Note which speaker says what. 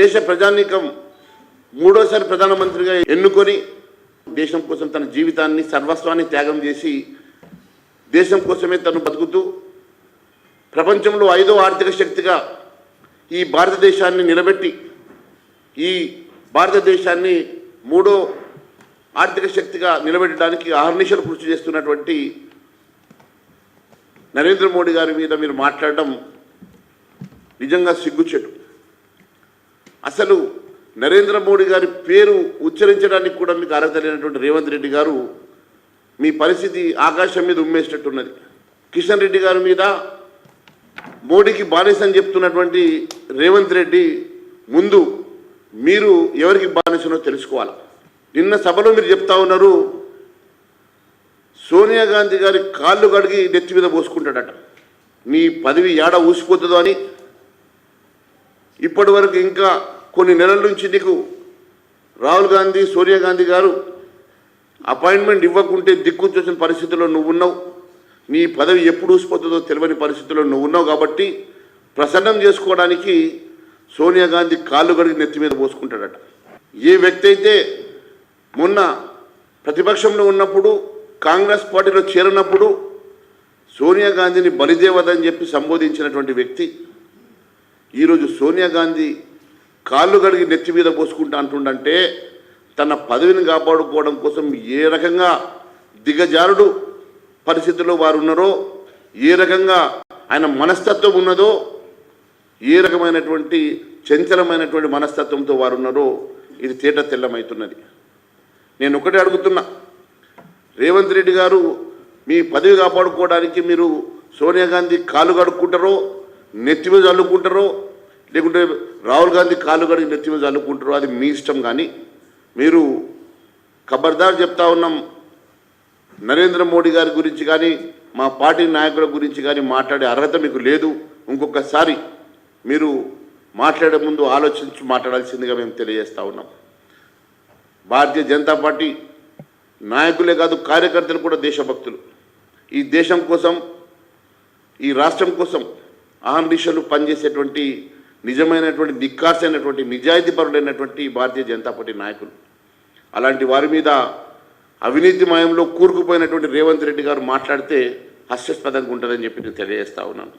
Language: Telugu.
Speaker 1: దేశ ప్రజానీకం మూడోసారి ప్రధానమంత్రిగా ఎన్నుకొని దేశం కోసం తన జీవితాన్ని సర్వస్వాన్ని త్యాగం చేసి దేశం కోసమే తను బతుకుతూ ప్రపంచంలో 5వ ఆర్థిక శక్తిగా ఈ భారతదేశాన్ని నిలబెట్టి ఈ భారతదేశాన్ని 3వ ఆర్థిక శక్తిగా నిలబెట్టడానికి అహర్నిశలు కృషి చేస్తున్నటువంటి నరేంద్ర మోడీ గారి మీద మీరు మాట్లాడడం నిజంగా సిగ్గుచెట్టు. అసలు నరేంద్ర మోడీ గారి పేరు ఉచ్చరించడానికి కూడా మీకు అర్హత లేనటువంటి రేవంత్ రెడ్డి గారు మీ పరిస్థితి ఆకాశం మీద ఉమ్మేసినట్టున్నది. కిషన్ రెడ్డి గారి మీద మోడీకి బానిసని చెప్తున్నటువంటి రేవంత్ రెడ్డి ముందు మీరు ఎవరికి బానిసనో తెలుసుకోవాలి. నిన్న సభలో మీరు చెప్తా ఉన్నారు సోనియా గాంధీ గారి కాళ్ళు కడిగి నెత్తి మీద పోసుకుంటాడట. నీ పదవి ఏడ ఊసిపోతుందో అని ఇప్పటి వరకు ఇంకా కొన్ని నెలల నుంచి నీకు రాహుల్ గాంధీ సోనియా గాంధీ గారు అపాయింట్మెంట్ ఇవ్వకుంటే దిక్కుచొచ్చిన పరిస్థితుల్లో నువ్వు ఉన్నావు. నీ పదవి ఎప్పుడు ఊసిపోతుందో తెలియని పరిస్థితుల్లో నువ్వు ఉన్నావు. కాబట్టి ప్రసన్నం చేసుకోవడానికి సోనియా గాంధీ కాళ్ళు కడిగి నెత్తి మీద పోసుకుంటాడట. ఏ వ్యక్తి అయితే మొన్న ప్రతిపక్షంలో ఉన్నప్పుడు కాంగ్రెస్ పార్టీలో చేరినప్పుడు సోనియా గాంధీని బలిదేవదని చెప్పి సంబోధించినటువంటి వ్యక్తి ఈరోజు సోనియా గాంధీ కాళ్ళు కడిగి నెత్తి మీద పోసుకుంటా అంటుండంటే తన పదవిని కాపాడుకోవడం కోసం ఏ రకంగా దిగజారుడు పరిస్థితుల్లో వారు ఉన్నారో, ఏ రకంగా ఆయన మనస్తత్వం ఉన్నదో, ఏ రకమైనటువంటి చంచలమైనటువంటి మనస్తత్వంతో వారు ఉన్నారో ఇది తేట తెల్లమవుతున్నది. నేను ఒకటే అడుగుతున్నా, రేవంత్ రెడ్డి గారు మీ పదవి కాపాడుకోవడానికి మీరు సోనియా గాంధీ కాళ్ళు కడుక్కుంటారో నెత్తి మీద చల్లుకుంటారో, లేకుంటే రాహుల్ గాంధీ కాళ్ళు కడిగి నెత్తి మీద చల్లుకుంటారో అది మీ ఇష్టం. కానీ మీరు ఖబర్దార్ చెప్తా ఉన్నాం, నరేంద్ర మోడీ గారి గురించి కానీ మా పార్టీ నాయకుల గురించి కానీ మాట్లాడే అర్హత మీకు లేదు. ఇంకొకసారి మీరు మాట్లాడే ముందు ఆలోచించి మాట్లాడాల్సిందిగా మేము తెలియజేస్తూ ఉన్నాం. భారతీయ జనతా పార్టీ నాయకులే కాదు కార్యకర్తలు కూడా దేశభక్తులు. ఈ దేశం కోసం ఈ రాష్ట్రం కోసం అహర్నిశలు పనిచేసేటువంటి నిజమైనటువంటి నిక్కార్సైనటువంటి నిజాయితీపరుడైనటువంటి భారతీయ జనతా పార్టీ నాయకులు. అలాంటి వారి మీద అవినీతిమయంలో కూరుకుపోయినటువంటి రేవంత్ రెడ్డి గారు మాట్లాడితే హాస్యాస్పదంగా ఉంటుందని చెప్పి నేను తెలియజేస్తా ఉన్నాను.